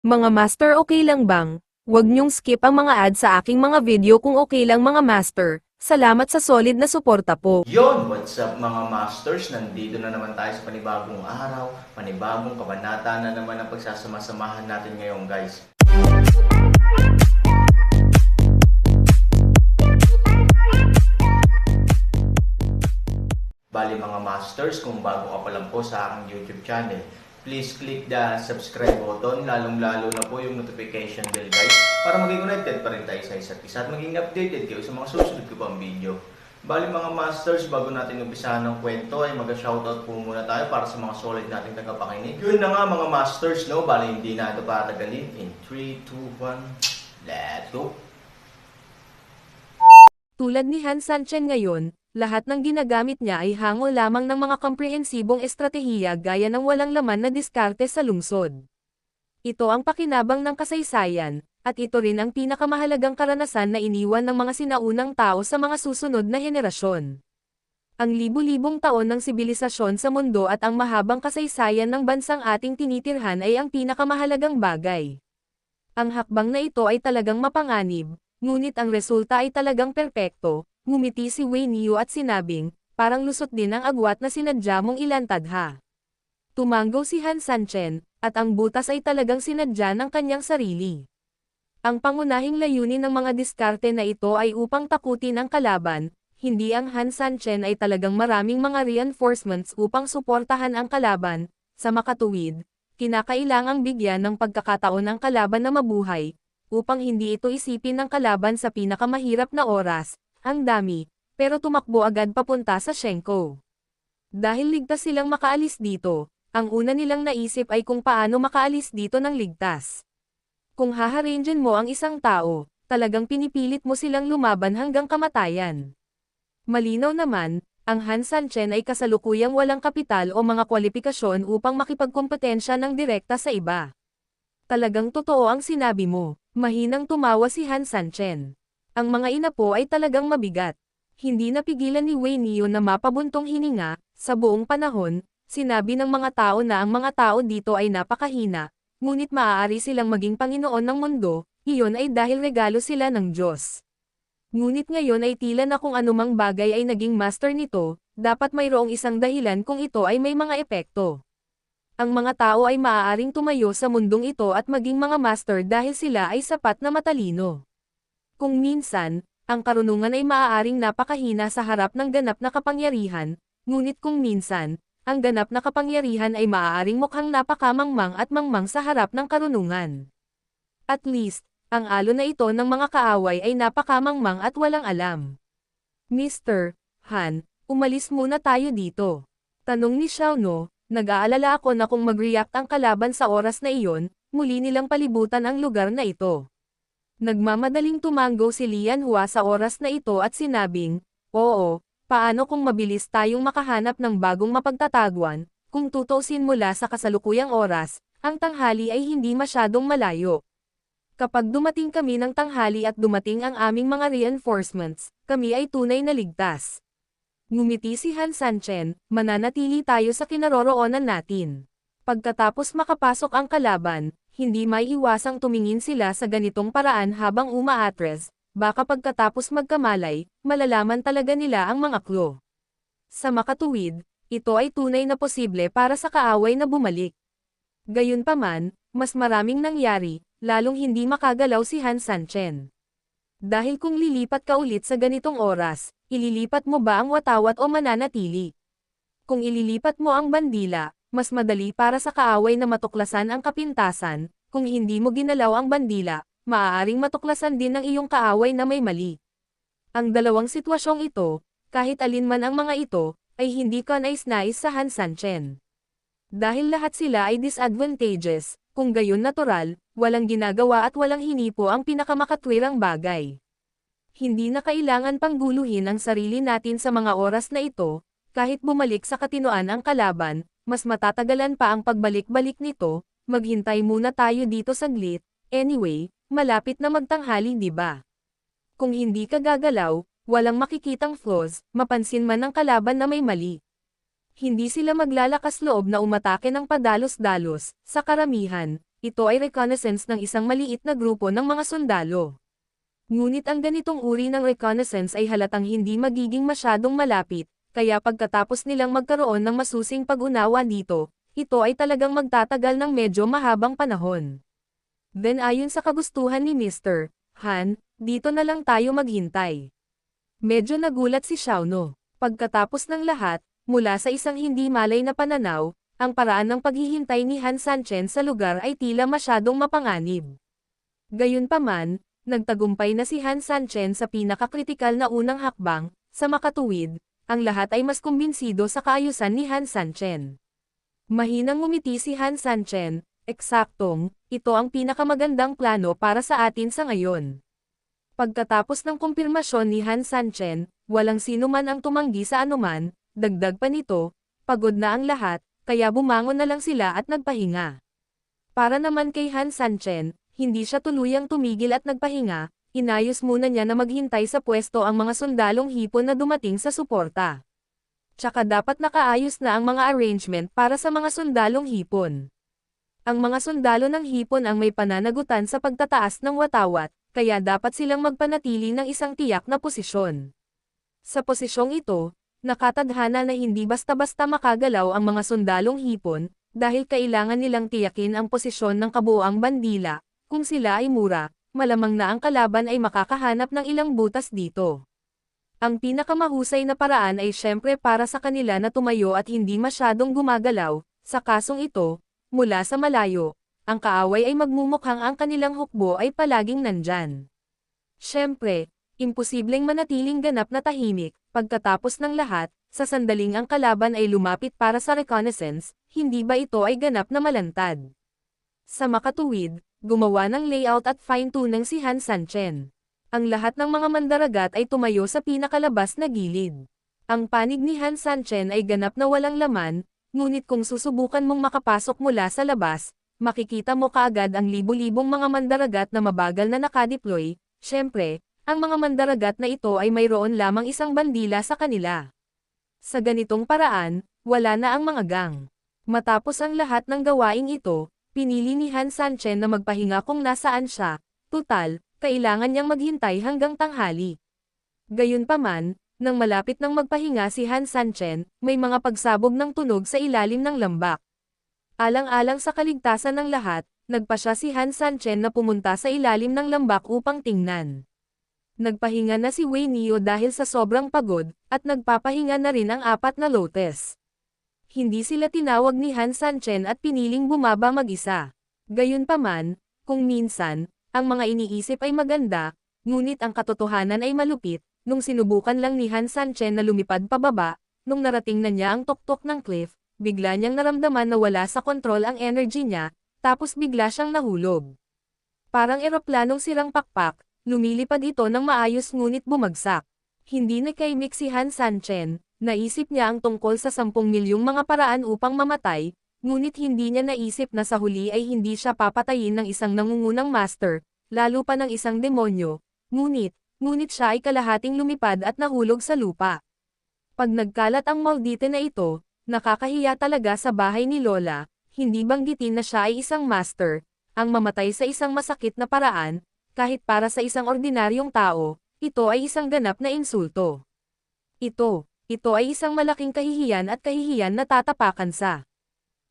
Mga master, okay lang bang? Huwag niyong skip ang mga ads sa aking mga video kung okay lang mga master. Salamat sa solid na suporta po. Yon, what's up mga masters? Nandito na naman tayo sa panibagong araw, panibagong kabanata na naman ang pagsasama-samahan natin ngayon guys. Bali mga masters, kung bago ka pa lang po sa aking YouTube channel, please click the subscribe button, lalong-lalo na po yung notification bell guys, para maging connected pa rin tayo sa isa't isa at maging updated kayo sa mga susunod ko pang video. Bali mga masters, bago natin umpisahan ng kwento ay mag-shoutout po muna tayo para sa mga solid nating tagapakinig. Yun na nga mga masters, no? Bali hindi na ito patagalin. In 3, 2, 1, let's go! Tulad ni Han Sanchen ngayon, lahat ng ginagamit niya ay hango lamang ng mga komprehensibong estratehiya gaya ng walang laman na diskarte sa lungsod. Ito ang pakinabang ng kasaysayan, at ito rin ang pinakamahalagang karanasan na iniwan ng mga sinaunang tao sa mga susunod na henerasyon. Ang libu-libong taon ng sibilisasyon sa mundo at ang mahabang kasaysayan ng bansang ating tinitirhan ay ang pinakamahalagang bagay. Ang hakbang na ito ay talagang mapanganib, ngunit ang resulta ay talagang perpekto. Ngumiti si Wei Niu at sinabing, parang lusot din ang agwat na sinadya mong ilantad. Tumanggo si Han Sanchen, at ang butas ay talagang sinadya ng kanyang sarili. Ang pangunahing layunin ng mga diskarte na ito ay upang takutin ang kalaban, hindi ang Han Sanchen ay talagang maraming mga reinforcements upang suportahan ang kalaban. Sa makatuwid, kinakailangang bigyan ng pagkakataon ang kalaban na mabuhay, upang hindi ito isipin ng kalaban sa pinakamahirap na oras. Ang dami, pero tumakbo agad papunta sa Shenko. Dahil ligtas silang makaalis dito, ang una nilang naisip ay kung paano makaalis dito ng ligtas. Kung haharangan mo ang isang tao, talagang pinipilit mo silang lumaban hanggang kamatayan. Malinaw naman, ang Han Sanchen ay kasalukuyang walang kapital o mga kwalifikasyon upang makipagkompetensya ng direkta sa iba. Talagang totoo ang sinabi mo, mahinang tumawa si Han Sanchen. Ang mga inapo ay talagang mabigat. Hindi napigilan ni Wei Niu na mapabuntong hininga. Sa buong panahon, sinabi ng mga tao na ang mga tao dito ay napakahina, ngunit maaari silang maging Panginoon ng mundo, iyon ay dahil regalo sila ng Diyos. Ngunit ngayon ay tila na kung anumang bagay ay naging master nito, dapat mayroong isang dahilan kung ito ay may mga epekto. Ang mga tao ay maaaring tumayo sa mundong ito at maging mga master dahil sila ay sapat na matalino. Kung minsan, ang karunungan ay maaaring napakahina sa harap ng ganap na kapangyarihan, ngunit kung minsan, ang ganap na kapangyarihan ay maaaring mukhang napakamangmang at mangmang sa harap ng karunungan. At least, ang alon na ito ng mga kaaway ay napakamangmang at walang alam. Mr. Han, umalis muna tayo dito. Tanong ni Xiaono, nag-aalala ako na kung mag-react ang kalaban sa oras na iyon, muli nilang palibutan ang lugar na ito. Nagmamadaling tumanggo si Lian Hua sa oras na ito at sinabing, oo, paano kung mabilis tayong makahanap ng bagong mapagtataguan, kung tutuusin mula sa kasalukuyang oras, ang tanghali ay hindi masyadong malayo. Kapag dumating kami ng tanghali at dumating ang aming mga reinforcements, kami ay tunay na ligtas. Ngumiti si Han Sanchen, mananatili tayo sa kinaroroonan natin. Pagkatapos makapasok ang kalaban, hindi may iwasang tumingin sila sa ganitong paraan habang umaatres, baka pagkatapos magkamalay, malalaman talaga nila ang mga clue. Sa makatuwid, ito ay tunay na posible para sa kaaway na bumalik. Gayunpaman, mas maraming nangyari, lalong hindi makagalaw si Han Sanchen. Dahil kung lilipat ka ulit sa ganitong oras, ililipat mo ba ang watawat o mananatili? Kung ililipat mo ang bandila, mas madali para sa kaaway na matuklasan ang kapintasan. Kung hindi mo ginalaw ang bandila, maaaring matuklasan din ng iyong kaaway na may mali. Ang dalawang sitwasyong ito, kahit alinman ang mga ito, ay hindi ka nais-nais sa Han Sanchen. Dahil lahat sila ay disadvantageous, kung gayon natural, walang ginagawa at walang hinipo ang pinakamakatwirang bagay. Hindi na kailangan pang guluhin ang sarili natin sa mga oras na ito, kahit bumalik sa katinoan ang kalaban, mas matatagalan pa ang pagbalik-balik nito. Maghintay muna tayo dito saglit, anyway, malapit na magtanghali di ba? Kung hindi ka gagalaw, walang makikitang flaws, mapansin man ng kalaban na may mali. Hindi sila maglalakas loob na umatake ng padalos-dalos, sa karamihan, ito ay reconnaissance ng isang maliit na grupo ng mga sundalo. Ngunit ang ganitong uri ng reconnaissance ay halatang hindi magiging masyadong malapit, kaya pagkatapos nilang magkaroon ng masusing pag-unawa dito, ito ay talagang magtatagal ng medyo mahabang panahon. Then ayon sa kagustuhan ni Mr. Han, dito na lang tayo maghintay. Medyo nagulat si Xiaono. Pagkatapos ng lahat, mula sa isang hindi malay na pananaw, ang paraan ng paghihintay ni Han Sanchen sa lugar ay tila masyadong mapanganib. Gayunpaman, nagtagumpay na si Han Sanchen sa pinakakritikal na unang hakbang, sa makatuwid, ang lahat ay mas kumbinsido sa kaayusan ni Han Sanchen. Mahinang ngumiti si Han Sanchen, eksaktong, ito ang pinakamagandang plano para sa atin sa ngayon. Pagkatapos ng kumpirmasyon ni Han Sanchen, walang sino man ang tumanggi sa anuman, dagdag pa nito, pagod na ang lahat, kaya bumangon na lang sila at nagpahinga. Para naman kay Han Sanchen, hindi siya tuluyang tumigil at nagpahinga, inayos muna niya na maghintay sa pwesto ang mga sundalong hipon na dumating sa suporta. Tsaka dapat nakaayos na ang mga arrangement para sa mga sundalong hipon. Ang mga sundalo ng hipon ang may pananagutan sa pagtataas ng watawat, kaya dapat silang magpanatili ng isang tiyak na posisyon. Sa posisyong ito, nakatadhana na hindi basta-basta makagalaw ang mga sundalong hipon, dahil kailangan nilang tiyakin ang posisyon ng kabuoang bandila. Kung sila ay mura, malamang na ang kalaban ay makakahanap ng ilang butas dito. Ang pinakamahusay na paraan ay syempre para sa kanila na tumayo at hindi masyadong gumagalaw. Sa kasong ito, mula sa malayo, ang kaaway ay magmumukhang ang kanilang hukbo ay palaging nandyan. Syempre, imposibleng manatiling ganap na tahimik. Pagkatapos ng lahat, sa sandaling ang kalaban ay lumapit para sa reconnaissance, hindi ba ito ay ganap na malantad? Sa makatuwid, gumawa ng layout at fine-tuning si Han Sanchen. Ang lahat ng mga mandaragat ay tumayo sa pinakalabas na gilid. Ang panig ni Han Sanchen ay ganap na walang laman, ngunit kung susubukan mong makapasok mula sa labas, makikita mo kaagad ang libo-libong mga mandaragat na mabagal na nakadeploy. Syempre, ang mga mandaragat na ito ay mayroon lamang isang bandila sa kanila. Sa ganitong paraan, wala na ang mga gang. Matapos ang lahat ng gawaing ito, pinili ni Han Sanchen na magpahinga kung nasaan siya. Tutal, kailangan niyang maghintay hanggang tanghali. Gayunpaman, nang malapit nang magpahinga si Han Sanchen, may mga pagsabog ng tunog sa ilalim ng lambak. Alang-alang sa kaligtasan ng lahat, nagpasya si Han Sanchen na pumunta sa ilalim ng lambak upang tingnan. Nagpahinga na si Wei Neo dahil sa sobrang pagod, at nagpapahinga na rin ang 4 na lotes. Hindi sila tinawag ni Han Sanchen at piniling bumaba mag-isa. Gayunpaman, kung minsan, ang mga iniisip ay maganda, ngunit ang katotohanan ay malupit, nung sinubukan lang ni Han Sanchen na lumipad pababa, nung narating na niya ang tuktok ng cliff, bigla niyang naramdaman na wala sa kontrol ang energy niya, tapos bigla siyang nahulog. Parang eroplanong sirang pakpak, lumilipad ito ng maayos ngunit bumagsak. Hindi nakaimik si Han Sanchen, naisip niya ang tungkol sa 10 milyong mga paraan upang mamatay, ngunit hindi niya naisip na sa huli ay hindi siya papatayin ng isang nangungunang master, lalo pa ng isang demonyo, ngunit siya ay kalahating lumipad at nahulog sa lupa. Pag nagkalat ang maldite na ito, nakakahiya talaga sa bahay ni Lola, hindi banggitin na siya ay isang master, ang mamatay sa isang masakit na paraan, kahit para sa isang ordinaryong tao, ito ay isang ganap na insulto. Ito ay isang malaking kahihiyan at kahihiyan na tatapakan sa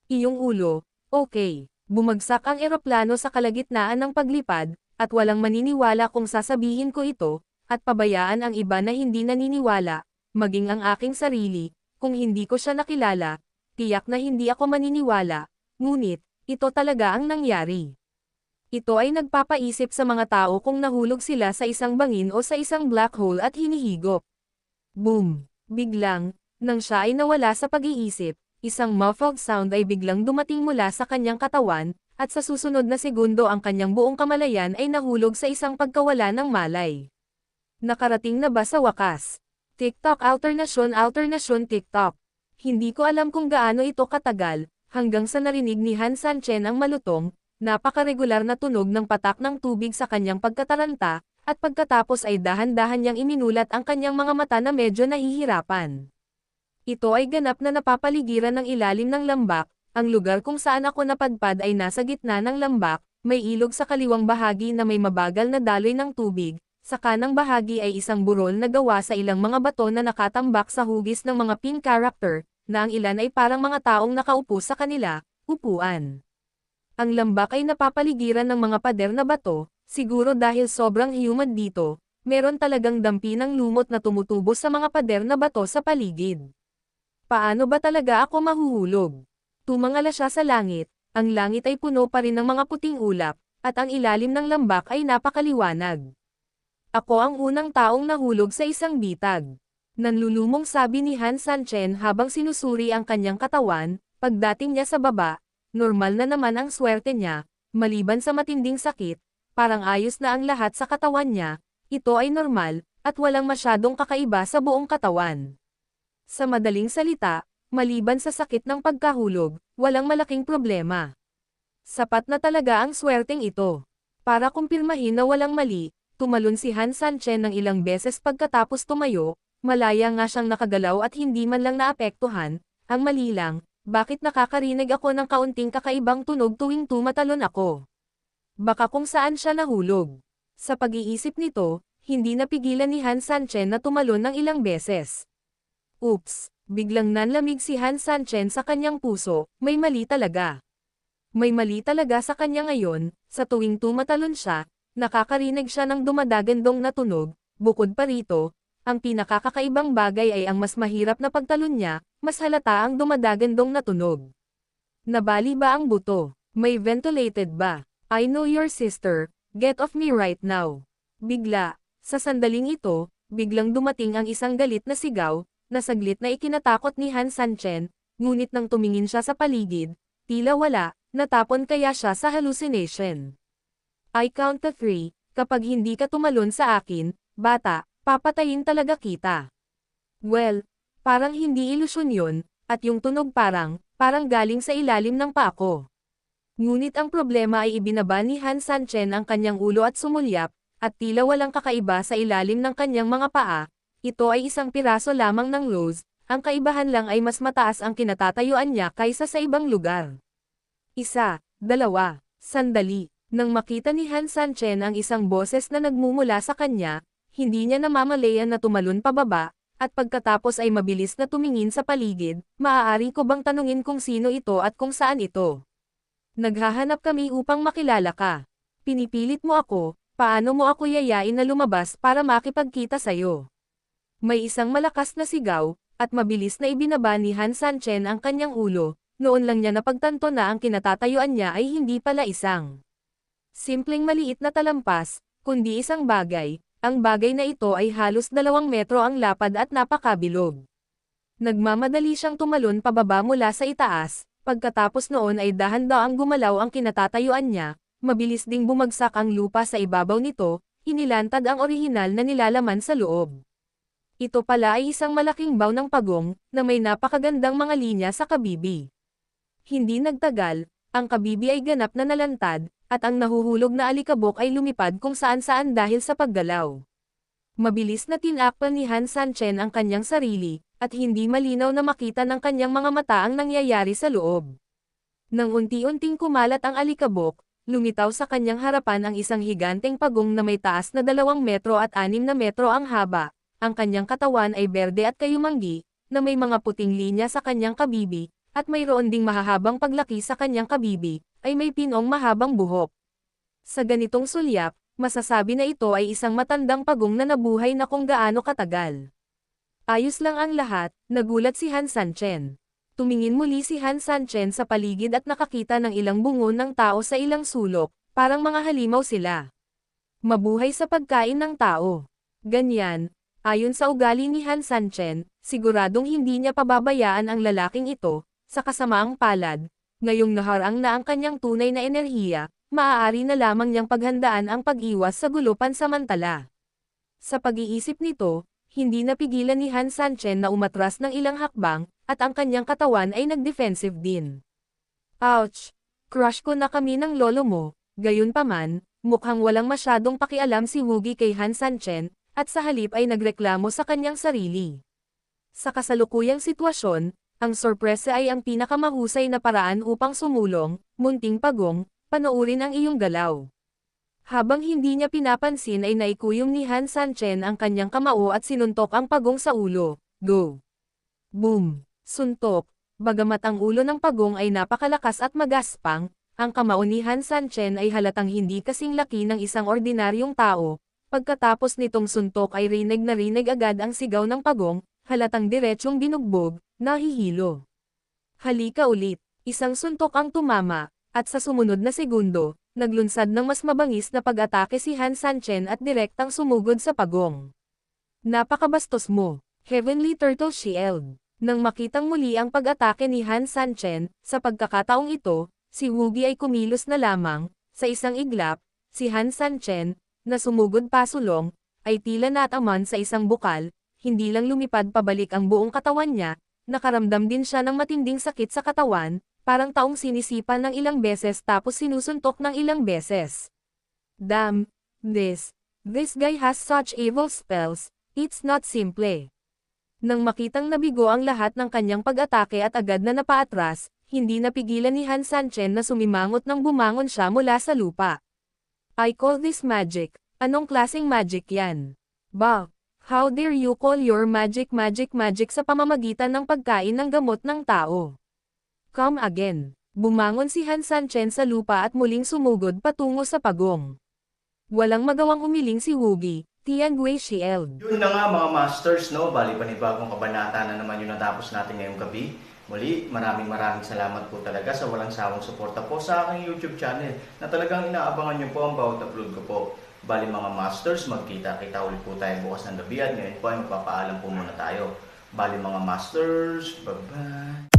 iyong ulo. Okay, bumagsak ang eroplano sa kalagitnaan ng paglipad, at walang maniniwala kung sasabihin ko ito, at pabayaan ang iba na hindi naniniwala, maging ang aking sarili, kung hindi ko siya nakilala, tiyak na hindi ako maniniwala, ngunit, ito talaga ang nangyari. Ito ay nagpapaisip sa mga tao kung nahulog sila sa isang bangin o sa isang black hole at hinihigop. Boom! Biglang, nang siya ay nawala sa pag-iisip, isang muffled sound ay biglang dumating mula sa kanyang katawan, at sa susunod na segundo ang kanyang buong kamalayan ay nahulog sa isang pagkawala ng malay. Nakarating na ba sa wakas? TikTok alternasyon TikTok. Hindi ko alam kung gaano ito katagal, hanggang sa narinig ni Han Sanchen ang malutong, napakaregular na tunog ng patak ng tubig sa kanyang pagkataranta, at pagkatapos ay dahan-dahan niyang iminulat ang kanyang mga mata na medyo nahihirapan. Ito ay ganap na napapaligiran ng ilalim ng lambak, ang lugar kung saan ako napadpad ay nasa gitna ng lambak, may ilog sa kaliwang bahagi na may mabagal na daloy ng tubig, sa kanang bahagi ay isang burol na gawa sa ilang mga bato na nakatambak sa hugis ng mga pin character, na ang ilan ay parang mga taong nakaupo sa kanila, upuan. Ang lambak ay napapaligiran ng mga pader na bato, siguro dahil sobrang humid dito, meron talagang dampi ng lumot na tumutubo sa mga pader na bato sa paligid. Paano ba talaga ako mahuhulog? Tumangala siya sa langit, ang langit ay puno pa rin ng mga puting ulap, at ang ilalim ng lambak ay napakaliwanag. Ako ang unang taong nahulog sa isang bitag. Nanlulumong sabi ni Han Sanchen habang sinusuri ang kanyang katawan, pagdating niya sa baba, normal na naman ang swerte niya, maliban sa matinding sakit, parang ayos na ang lahat sa katawan niya, ito ay normal, at walang masyadong kakaiba sa buong katawan. Sa madaling salita, maliban sa sakit ng pagkahulog, walang malaking problema. Sapat na talaga ang swerteng ito. Para kumpirmahin na walang mali, tumalon si Han Sanchen ng ilang beses pagkatapos tumayo, malaya nga siyang nakagalaw at hindi man lang naapektuhan, ang mali lang, bakit nakakarinig ako ng kaunting kakaibang tunog tuwing tumatalon ako? Baka kung saan siya nahulog. Sa pag-iisip nito, hindi napigilan ni Han Sanchen na tumalon ng ilang beses. Oops, biglang nanlamig si Han Sanchen sa kanyang puso, may mali talaga. May mali talaga sa kanya ngayon, sa tuwing tumatalon siya, nakakarinig siya ng dumadagandong na tunog, bukod pa rito, ang pinakakakaibang bagay ay ang mas mahirap na pagtalon niya, mas halata ang dumadagandong na tunog. Nabali ba ang buto? May ventilated ba? I know your sister, get off me right now. Bigla, sa sandaling ito, biglang dumating ang isang galit na sigaw, na saglit na ikinatakot ni Han Sanchen, ngunit nang tumingin siya sa paligid, tila wala, natapon kaya siya sa hallucination. I count to 3, kapag hindi ka tumalon sa akin, bata, papatayin talaga kita. Well, parang hindi ilusyon yun, at yung tunog parang galing sa ilalim ng paa ko. Ngunit ang problema ay ibinaba ni Han Sanchen ang kanyang ulo at sumulyap, at tila walang kakaiba sa ilalim ng kanyang mga paa, ito ay isang piraso lamang ng rose, ang kaibahan lang ay mas mataas ang kinatatayuan niya kaysa sa ibang lugar. 1, 2, sandali. Nang makita ni Han Sanchen ang isang boses na nagmumula sa kanya, hindi niya namamalayan na tumalon pababa, at pagkatapos ay mabilis na tumingin sa paligid, maaari ko bang tanungin kung sino ito at kung saan ito? Naghahanap kami upang makilala ka. Pinipilit mo ako, paano mo ako yayain na lumabas para makipagkita sayo? May isang malakas na sigaw, at mabilis na ibinaba ni Han Sanchen ang kanyang ulo, noon lang niya napagtanto na ang kinatatayuan niya ay hindi pala isang simpleng maliit na talampas, kundi isang bagay. Ang bagay na ito ay halos 2 metro ang lapad at napakabilog. Nagmamadali siyang tumalon pababa mula sa itaas, pagkatapos noon ay dahan-daang gumalaw ang kinatatayuan niya, mabilis ding bumagsak ang lupa sa ibabaw nito, inilantad ang orihinal na nilalaman sa loob. Ito pala ay isang malaking baw ng pagong, na may napakagandang mga linya sa kabibi. Hindi nagtagal, ang kabibi ay ganap na nalantad, at ang nahuhulog na alikabok ay lumipad kung saan-saan dahil sa paggalaw. Mabilis na tinakpan ni Han Sanchen ang kanyang sarili, at hindi malinaw na makita ng kanyang mga mata ang nangyayari sa loob. Nang unti-unting kumalat ang alikabok, lumitaw sa kanyang harapan ang isang higanteng pagong na may taas na 2 metro at 6 na metro ang haba, ang kanyang katawan ay berde at kayumanggi, na may mga puting linya sa kanyang kabibi, at mayroon ding mahahabang paglaki sa kanyang kabibi, ay may pinong mahabang buhok. Sa ganitong sulyap, masasabi na ito ay isang matandang pagong na nabuhay na kung gaano katagal. Ayos lang ang lahat, nagulat si Han Sanchen. Tumingin muli si Han Sanchen sa paligid at nakakita ng ilang bungo ng tao sa ilang sulok, parang mga halimaw sila. Mabuhay sa pagkain ng tao. Ganyan, ayon sa ugali ni Han Sanchen, siguradong hindi niya pababayaan ang lalaking ito, sa kasamaang palad. Ngayong naharang na ang kanyang tunay na enerhiya, maaari na lamang niyang paghandaan ang pag-iwas sa gulo pansamantala. Sa pag-iisip nito, hindi napigilan ni Han Sanchen na umatras ng ilang hakbang, at ang kanyang katawan ay nag-defensive din. Ouch! Crush ko na kami ng lolo mo, gayunpaman, mukhang walang masyadong pakialam si Woogie kay Han Sanchen, at sa halip ay nagreklamo sa kanyang sarili. Sa kasalukuyang sitwasyon, Ang sorpresa ay ang pinakamahusay na paraan upang sumulong, munting pagong, panoorin ang iyong galaw. Habang hindi niya pinapansin ay naikuyom ni Han Sanchen ang kanyang kamao at sinuntok ang pagong sa ulo. Go! Boom! Suntok. Bagamat ang ulo ng pagong ay napakalakas at magaspang, ang kamao ni Han Sanchen ay halatang hindi kasing laki ng isang ordinaryong tao. Pagkatapos nitong suntok ay rinig na rinig agad ang sigaw ng pagong, halatang diretsyong binugbog, nahihilo. Halika ulit, isang suntok ang tumama, at sa sumunod na segundo, naglunsad ng mas mabangis na pag-atake si Han Sanchen at direktang sumugod sa pagong. Napakabastos mo, Heavenly Turtle Shield. Nang makitang muli ang pag-atake ni Han Sanchen, sa pagkakataong ito, si Woogie ay kumilos na lamang, sa isang iglap, si Han Sanchen, na sumugod pasulong, ay tila nataman sa isang bukal, hindi lang lumipad pabalik ang buong katawan niya, nakaramdam din siya ng matinding sakit sa katawan, parang taong sinisipan ng ilang beses tapos sinusuntok ng ilang beses. Damn, this guy has such evil spells, it's not simple. Nang makitang nabigo ang lahat ng kanyang pag-atake at agad na napaatras, hindi napigilan ni Han Sanchen na sumimangot nang bumangon siya mula sa lupa. I call this magic. Anong klaseng magic yan? Bah, how dare you call your magic sa pamamagitan ng pagkain ng gamot ng tao? Come again. Bumangon si Han Sanchen sa lupa at muling sumugod patungo sa pagong. Walang magawang umiling si Woogie, Tiangwei Shield. Yun na nga mga masters, no? Bali panibagong kabanata na naman yung natapos natin ngayong gabi. Muli, maraming salamat po talaga sa walang sawang suporta po sa aking YouTube channel na talagang inaabangan nyo po ang bawat upload ko po. Bali mga masters, magkita-kita ulit po tayo bukas ng gabi at ngayon po ay magpapaalam po muna tayo. Bali mga masters, bye-bye!